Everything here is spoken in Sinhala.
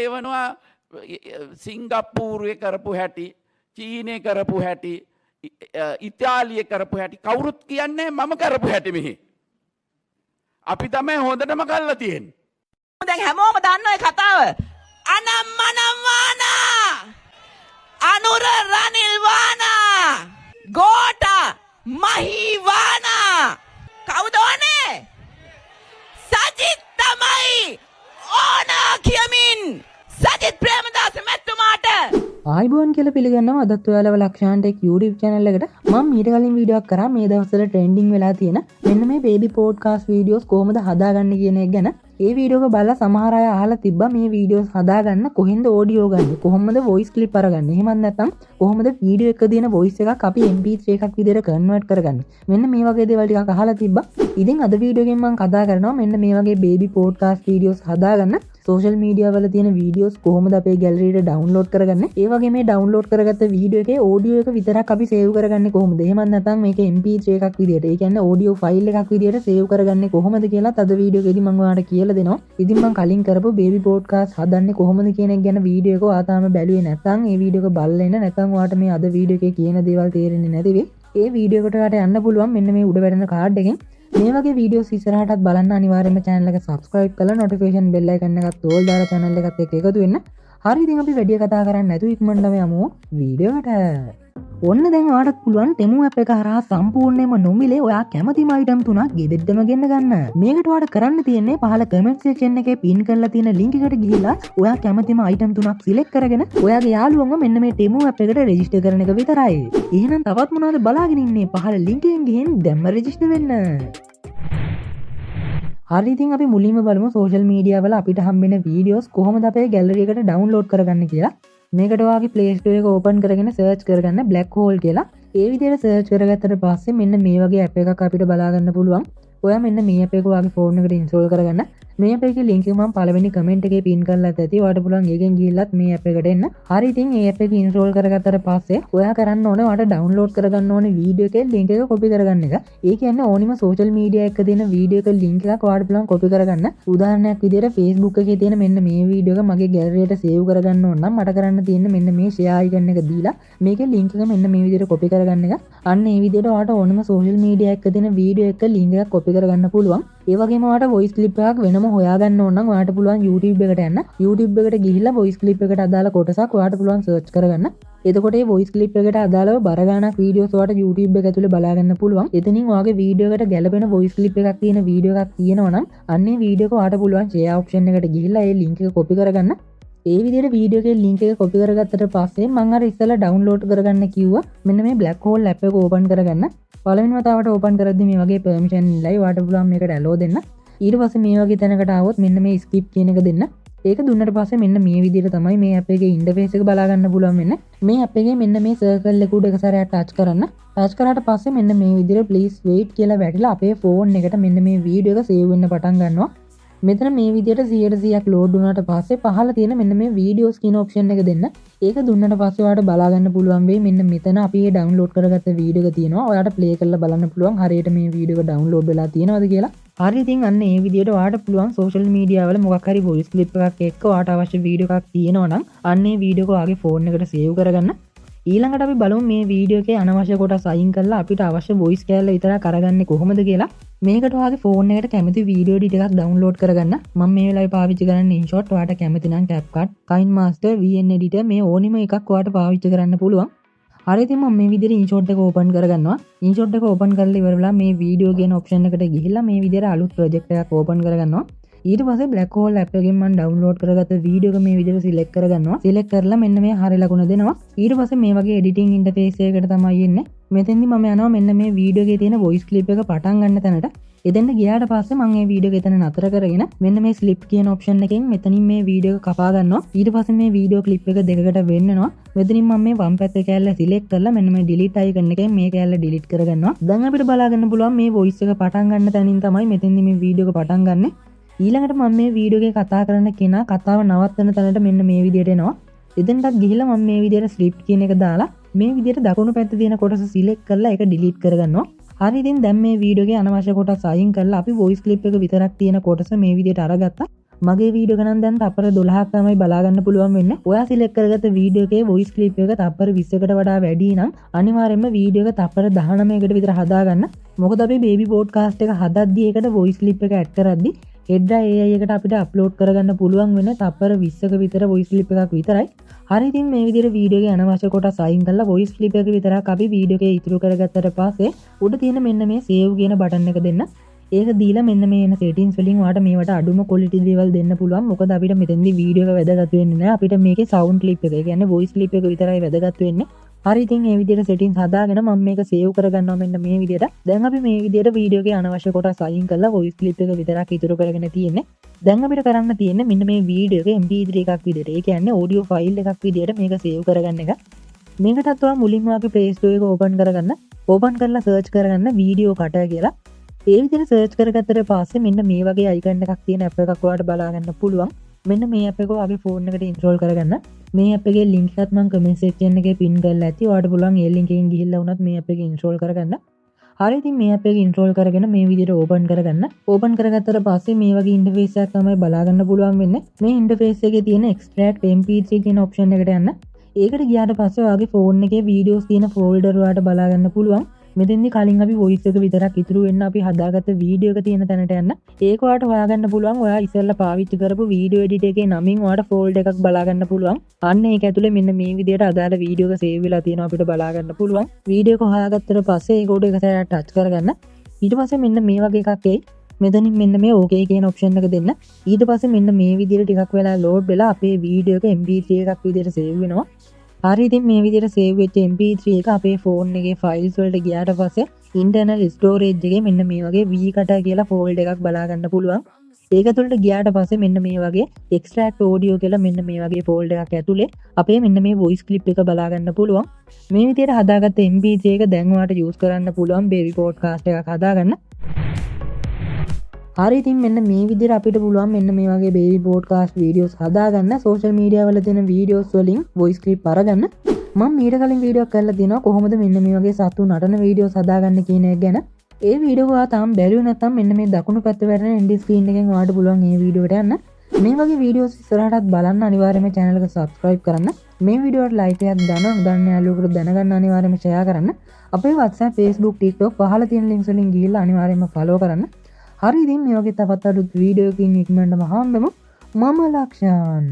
එවනවා සිංගප්පූරුවේ කරපු හැටි, චීනය කරපු හැටි, ඉතාලිය කරපු හැටි කවුරුත් කියන්නේ මම කරපු හැටි මෙහි. අපි තමයි හොඳටම කරලා තියෙන්නේ. දැන් හැමෝම දන්න ඔය කතාව. අනම්මනම්වානා අනුර රනිල්වානා ගෝඨා මහිවානා කවුද ඕනේ? සජිත් තමයි ඕනා කියමින් සජිත් ප්‍රේමදාස මැතිතුමාට ආයිබෝන් කියලා පිළිගන්නවා. අදත් ඔයාලව ලක්ෂාන්ට එක් YouTube channel එකට මම ඊට කලින් වීඩියෝ එකක් කරා මේ දවස්වල ට්‍රෙන්ඩින් වෙලා තියෙන මෙන්න මේ බේබි පොඩ්කාස්ට් වීඩියෝස් කොහොමද හදාගන්නේ කියන එක ගැන. ඒ වීඩියෝ එක බලලා සමහර අය අහලා තිබ්බා මේ වීඩියෝස් හදාගන්න කොහෙන්ද ඔඩියෝ ගන්නේ, කොහොමද වොයිස් ක්ලිප් අරගන්නේ, එහෙමත් නැත්නම් කොහොමද වීඩියෝ එක දින වොයිස් එකක් අපි MP3 එකක් විදිහට කන්වර්ට් කරගන්නේ. මෙන්න මේ වගේ දේවල් ටිකක් අහලා තිබ්බා. ඉතින් අද වීඩියෝ එකෙන් මම කතා කරනවා මෙන්න මේ වගේ බේබි පොඩ්කාස්ට් වීඩියෝස් හදාගන්න සෝෂල් මීඩියා වල තියෙන වීඩියෝස් කොහොමද අපේ ගැලරියට ඩවුන්ලෝඩ් කරගන්නේ. ඒ වගේ මේ ඩවුන්ලෝඩ් කරගත්ත වීඩියෝ එකේ ඔඩියෝ එක විතරක් අපි සේව් කරගන්නේ කොහොමද. එහෙමත් නැත්නම් මේක MP3 එකක් විදිහට, ඒ කියන්නේ ඔඩියෝ ෆයිල් එකක් විදිහට සේව් කරගන්නේ කොහොමද කියලා අද වීඩියෝ එකේදී මම ඔයාලට කියලා දෙනවා. ඉතින් මම කලින් කරපු බේබි පොඩ්කාස්ට් හදන්නේ කොහොමද කියන එක ගැන වීඩියෝ එක ඔයා තාම බැලුවේ නැත්නම් ඒ වීඩියෝ එක බලලා ඉන්න නැත්නම් ඔයාලට මේ අද වීඩියෝ එකේ කියන දේවල් තේරෙන්නේ නැති වෙයි. ඒ වීඩියෝ එකට යන්න පුළුවන් මෙන්න මේ උඩ වැටෙන කාඩ් එකෙන්. මේ වගේ වීඩියෝස් ඉස්සරහටත් බලන්න අනිවාර්යයෙන්ම channel එක subscribe කරලා notification bell icon එකත් ඕල් දාලා channel එකත් එක්ක එකතු වෙන්න. හරි, ඉතින් අපි වැඩි කතා කරන්නේ නැතුව ඉක්මනටම යමු වීඩියෝ එකට. ඔන්න දැන් ඔයාලට පුළුවන් Temu app එක හරහා සම්පූර්ණයෙන්ම නොමිලේ ඔයා කැමතිම item තුනක් ගෙදෙට්ටම ගෙන්න ගන්න. මේකට ඔයාලට කරන්න තියෙන්නේ පහළ comment section එකේ pin කරලා තියෙන link එකට ගිහිල්ලා ඔයා කැමතිම item තුනක් select කරගෙන ඔයාගේ යාළුවන්ව මෙන්න මේ Temu app එකට register කරන එක විතරයි. එහෙනම් තවත් මොනවද බලාගෙන ඉන්නේ? පහළ link එකෙන් ගිහින් දැම්ම register වෙන්න. හරි, ඉතින් අපි මුලින්ම බලමු සෝෂල් මීඩියා වල අපිට හම්බෙන වීඩියෝස් කොහොමද අපේ ගැලරි එකට ඩවුන්ලෝඩ් කරගන්නේ කියලා. මේකට ඔයාගේ Play Store එක ඕපන් කරගෙන සර්ච් කරගන්න Black Hole කියලා. ඒ විදිහට සර්ච් කරගත්තට පස්සේ මෙන්න මේ වගේ ඇප් එකක් අපිට බලා ගන්න පුළුවන්. ඔයා මෙන්න මේ ඇප් එක ඔයාගේ ෆෝන් එකට ඉන්ස්ටෝල් කරගන්න. මේ ඇප් එකේ link එක මම පළවෙනි කමෙන්ට් එකේ pin කරලා ඇති. ඔයාලට පුළුවන් ඒකෙන් ගිහිල්ලත් මේ ඇප් එකට එන්න. හරි, ඉතින් මේ ඇප් එක ඉන්ස්ටෝල් කරගත්තට පස්සේ ඔයා කරන්න ඕනේ ඔයාලට ඩවුන්ලෝඩ් කරගන්න ඕනේ වීඩියෝ එකේ link එක copy කරගන්න එක. ඒ කියන්නේ ඕනිම social media එකක දෙන වීඩියෝ එක link එකක් ඔයාලට පුළුවන් copy කරගන්න. උදාහරණයක් විදිහට Facebook එකේ තියෙන මෙන්න මේ වීඩියෝ එක මගේ ගැලරියට save කරගන්න ඕන නම් මට කරන්න තියෙන්නේ මෙන්න මේ share icon එක දීලා මේකේ link එක මෙන්න මේ විදිහට copy කරගන්න එක. අන්න ඒ විදිහට ඔයාලට ඕනම social media එකක දෙන වීඩියෝ එක link එකක් copy කරගන්න පුළුවන්. ඒ වගේම ඔයාලට voice clip එකක් වෙනම හොයාගන්න ඕන නම් ඔයාලට පුළුවන් YouTube එකට යන්න. YouTube එකට ගිහිල්ලා voice clip එකට අදාළ කොටසක් ඔයාලට පුළුවන් search කරගන්න. එතකොට මේ voice clip එකට අදාළව බර ගානක් වීඩියෝස් ඔයාලට YouTube එක ඇතුලේ බලා ගන්න පුළුවන්. එතනින් ඔයාගේ වීඩියෝ එකට ගැලපෙන voice clip එකක් තියෙන වීඩියෝ එකක් තියෙනවා නම් අන්නේ වීඩියෝ එක ඔයාලට පුළුවන් share option එකට ගිහිල්ලා ඒ link එක copy කරගන්න. ඒ විදිහට වීඩියෝ එකේ link එක copy කරගත්තට පස්සේ මම අර ඉස්සෙල්ලා download කරගන්න කිව්වා මෙන්න මේ Black Hole app එක open කරගන්න. පළවෙනි වතාවට open කරද්දි මේ වගේ permission ඉල්ලයි. ඔයාලට පුළුවන් මේකට allow දෙන්න. ඊට පස්සේ මේ වගේ තැනකට ආවොත් මෙන්න මේ skip කියන එක දෙන්න. ඒක දුන්නට පස්සේ මෙන්න මේ විදිහට තමයි මේ app එකේ interface එක බලා ගන්න පුළුවන් වෙන්නේ. මේ app එකේ මෙන්න මේ circle එක උඩ එක සැරයක් touch කරන්න. touch කරාට පස්සේ මෙන්න මේ විදිහට please wait කියලා වැටිලා අපේ phone එකට මෙන්න මේ වීඩියෝ එක save වෙන්න පටන් ගන්නවා. මෙතන මේ විදිහට 100%ක් load වුණාට පස්සේ පහළ තියෙන මෙන්න මේ videos කියන option එක දෙන්න. ඒක දුන්නට පස්සේ ඔයාලට බලා ගන්න පුළුවන් වෙයි මෙන්න මෙතන අපි මේ download කරගත්ත වීඩියෝ එක තියෙනවා. ඔයාලට play කරලා බලන්න පුළුවන් හරියට මේ වීඩියෝ එක download වෙලා තියෙනවද කියලා. හරි, ඉතින් අන්න ඒ විදිහට ඔයාලට පුළුවන් social media වල මොකක් හරි voice clip එකක් එක්ක ඔයාලට අවශ්‍ය වීඩියෝ එකක් තියෙනවා නම් අන්න ඒ වීඩියෝ එක ඔයාගේ phone එකට save කරගන්න. ඊළඟට අපි බලමු මේ වීඩියෝ එකේ අනවශ්‍ය කොටස් අයින් කරලා අපිට අවශ්‍ය voice කැලල විතරක් අරගන්නේ කොහොමද කියලා. මේකට ඔයාගේ ෆෝන් එකට කැමති වීඩියෝ එඩිට් එකක් ඩවුන්ලෝඩ් කරගන්න. මම මේ වෙලාවේ පාවිච්චි කරන්නේ InShot. ඔයාලට කැමති නම් CapCut, KineMaster, VN Editor මේ ඕනිම එකක් ඔයාලට පාවිච්චි කරන්න පුළුවන්. හරි, ඉතින් මම මේ විදිහට InShot එක ඕපන් කරගන්නවා. InShot එක ඕපන් කරලා ඉවරලා මේ වීඩියෝ කියන ඔප්ෂන් එකට ගිහිල්ලා මේ විදිහට අලුත් ප්‍රොජෙක්ට් එකක් ඕපන් කරගන්නවා. ඊට පස්සේ Black Hole app එකෙන් මම download කරගත්ත වීඩියෝ එක මේ විදිහට select කරගන්නවා. select කරලා මෙන්න මේ හරිය ලකුණ දෙනවා. ඊට පස්සේ මේ වගේ editing interface එකකට තමයි එන්නේ. මෙතෙන්දි මම යනවා මෙන්න මේ වීඩියෝ එකේ තියෙන voice clip එක පටන් ගන්න තැනට. එතෙන්ට ගියාට පස්සේ මම මේ වීඩියෝ එක එතන නතර කරගෙන මෙන්න මේ slip කියන option එකෙන් මෙතනින් මේ වීඩියෝ එක කපා ගන්නවා. ඊට පස්සේ මේ වීඩියෝ clip එක දෙකකට වෙන්නනවා. මෙතනින් මම මේ වම් පැත්තේ කැල්ල select කරලා මෙන්න මේ delete icon එකෙන් මේ කැල්ල delete කරගන්නවා. දැන් අපිට බලා ගන්න පුළුවන් මේ voice එක පටන් ගන්න තැනින් තමයි මෙතෙන්දි මේ වීඩියෝ එක පටන් ගන්නෙ. ඊළඟට මම මේ වීඩියෝ එකේ කතා කරන කෙනා කතාව නවත්තන තැනට මෙන්න මේ විදිහට එනවා. එතනටත් ගිහිල්ලා මම මේ විදිහට ස්ක්‍රිප්ට් කියන එක දාලා මේ විදිහට දකුණු පැත්තේ තියෙන කොටස සිලෙක්ට් කරලා ඒක ඩිලීට් කරගන්නවා. හරි, ඉතින් දැන් මේ වීඩියෝ එකේ අනවශ්‍ය කොටස් අයින් කරලා අපි voice clip එක විතරක් තියෙන කොටස මේ විදිහට අරගත්තා. මගේ වීඩියෝ ගණන් දැන් තප්පර 12ක් තමයි බලාගන්න පුළුවන් වෙන්නේ. ඔයා සිලෙක්ට් කරගත්ත වීඩියෝ එකේ වොයිස් ක්ලිප් එක තප්පර 20කට වඩා වැඩි නම් අනිවාර්යයෙන්ම වීඩියෝ එක තප්පර 19කට විතර හදාගන්න. මොකද අපි බේබි පොඩ්කාස්ට් එක හදද්දී ඒකට වොයිස් ක්ලිප් එක ඇඩ් කරද්දී හෙඩ්ඩා AI එකට අපිට අප්ලෝඩ් කරගන්න පුළුවන් වෙන තප්පර 20ක විතර වොයිස් ක්ලිප් එකක් විතරයි. හරි ඉතින් මේ විදිහට වීඩියෝ එකේ අනවශ්‍ය කොටස් අයින් කරලා වොයිස් ක්ලිප් එක විතරක් අපි වීඩියෝ එකේ ඉතුරු කරගත්තට පස්සේ උඩ තියෙන මෙන්න මේ සේව් කියන බටන් එක දෙන්න. ඒක දීලා මෙන්න මේ එන සෙටින්ස් වලින් ඔයාලට මේවට අඩුම ක්වොලිටි දේවල් දෙන්න පුළුවන්. මොකද අපිට මෙතෙන්දී වීඩියෝ එක වැදගත් වෙන්නේ නැහැ. අපිට මේකේ සවුන්ඩ් ක්ලිප් එක, ඒ කියන්නේ වොයිස් ක්ලිප් එක විතරයි වැදගත් වෙන්නේ. හරි ඉතින් මේ විදිහට සෙටින්ස් හදාගෙන මම මේක සේව් කරගන්නවා මෙන්න මේ විදිහට. දැන් අපි මේ විදිහට වීඩියෝ එකේ අනවශ්‍ය කොටස් අයින් කරලා වොයිස් ක්ලිප් එක විතරක් ඉතුරු කරගෙන තියෙන්නේ. දැන් අපිට කරන්න තියෙන්නේ මෙන්න මේ වීඩියෝ එක MP3 එකක් විදිහට. ඒ කියන්නේ ඔඩියෝ ෆයිල් එකක් විදිහට මේක සේව් කරගන්න එක. මේකටත් ඔයා මුලින්ම ඔයාගේ Play Store එක ඕපන් කරගන්න. ඕපන් කරලා සර්ච් කරගන්න වීඩියෝ කටර් කියලා. ඒ විදිහට සර්ච් කරගත්තට පස්සේ මෙන්න මේ වගේ අයිකන් එකක් තියෙන ඇප් එකක් ඔයාලට බලා ගන්න පුළුවන්. මෙන්න මේ ඇප් එක ඔයාගේ ෆෝන් එකට ඉන්ස්ටෝල් කරගන්න. මේ ඇප් එකේ ලින්ක් එකත් මම කමෙන්ට් සෙක්ෂන් එකේ පින් කරලා ඇති. ඔයාලට පුළුවන් ඒ ලින්ක් එකෙන් ගිහිල්ලා වුණත් මේ ඇප් එක ඉන්ස්ටෝල් කරගන්න. හරි ඉතින් මේ ඇප් එක ඉන්ස්ටෝල් කරගෙන මේ විදිහට ඕපන් කරගන්න. ඕපන් කරගත්තට පස්සේ මේ වගේ ඉන්ටර්ෆේස් එකක් තමයි බලා ගන්න පුළුවන් වෙන්නේ. මේ ඉන්ටර්ෆේස් එකේ තියෙන extract mp3 කියන ඔප්ෂන් එකට යන්න. ඒකට ගියාට පස්සේ ඔයාගේ ෆෝන් එකේ වීඩියෝස් තියෙන ෆෝල්ඩර් වලට බලා ගන්න පුළුවන්. මෙතෙන්දි කලින් අපි වොයිස් එක විතරක් ඉතුරු වෙන්න අපි හදාගත්ත වීඩියෝ එක තියෙන තැනට යන්න. ඒක ඔයාලට හොයාගන්න පුළුවන්. ඔයා ඉස්සෙල්ලා පාවිච්චි කරපු වීඩියෝ එඩිටර් එකේ නමින් ඔයාලට ෆෝල්ඩර් එකක් බලා ගන්න පුළුවන්. අන්න ඒක ඇතුලේ මෙන්න මේ විදිහට අදාළ වීඩියෝ එක සේව් වෙලා තියෙනවා අපිට බලා ගන්න පුළුවන්. වීඩියෝ එක හොයාගත්තට පස්සේ ඒක උඩ එක සැරයක් ටච් කරගන්න. ඊට පස්සේ මෙන්න මේ වගේ එකක් එයි. මෙතනින් මෙන්න මේ OK කියන ඔප්ෂන් එක දෙන්න. ඊට පස්සේ මෙන්න මේ විදිහට ටිකක් වෙලා ලෝඩ් වෙලා අපේ වීඩියෝ එක MP3 එකක් විදිහට සේව් වෙනවා. හරි ඉතින් මේ විදිහට සේව් වෙච්ච MP3 එක අපේ ෆෝන් එකේ ෆයිල්ස් වලට ගියාට පස්සේ ඉන්ටර්නල් ස්ටෝරේජ් එකේ මෙන්න මේ වගේ vCata කියලා ෆෝල්ඩර් එකක් බලා ගන්න පුළුවන්. ඒක තුළට ගියාට පස්සේ මෙන්න මේ වගේ extract audio කියලා මෙන්න මේ වගේ ෆෝල්ඩර් එකක් ඇතුලේ අපේ මෙන්න මේ voice clip එක බලා ගන්න පුළුවන්. මේ විදිහට හදාගත්ත MP3 එක දැන් ඔයාලට use කරන්න පුළුවන් baby podcast එකක් හදාගන්න. හරි ඉතින් මෙන්න මේ විදිහට අපිට පුළුවන් මෙන්න මේ වගේ baby podcast videos හදාගන්න. social media වල තියෙන videos වලින් voice clip අරගන්න. මම ඊට කලින් වීඩියෝ එකක් කරලා තිනවා කොහොමද මෙන්න මේ වගේ සතු නටන වීඩියෝස් හදාගන්න කියන එක ගැන. ඒ වීඩියෝ ඔයා තාම බැලුවේ නැත්නම් මෙන්න මේ දකුණු පැත්තේ වැටෙන end screen එකෙන් ඔයාලට පුළුවන් මේ වීඩියෝ එකට යන්න. මේ වගේ වීඩියෝස් ඉස්සරහටත් බලන්න අනිවාර්යයෙන්ම channel එක subscribe කරන්න. මේ වීඩියෝට like එකක් දාන්න උදන්න යාළුවෙකුට දැනගන්න අනිවාර්යයෙන්ම share කරන්න. අපේ WhatsApp Facebook TikTok පහළ තියෙන links වලින් ගිහිල්ලා අනිවාර්යයෙන්ම follow කරන්න. හරි ඉතින් මේ වගේ තවත් අලුත් වීඩියෝ එකකින් ඉක්මනටම හම්බෙමු. මම ලක්ෂාන්.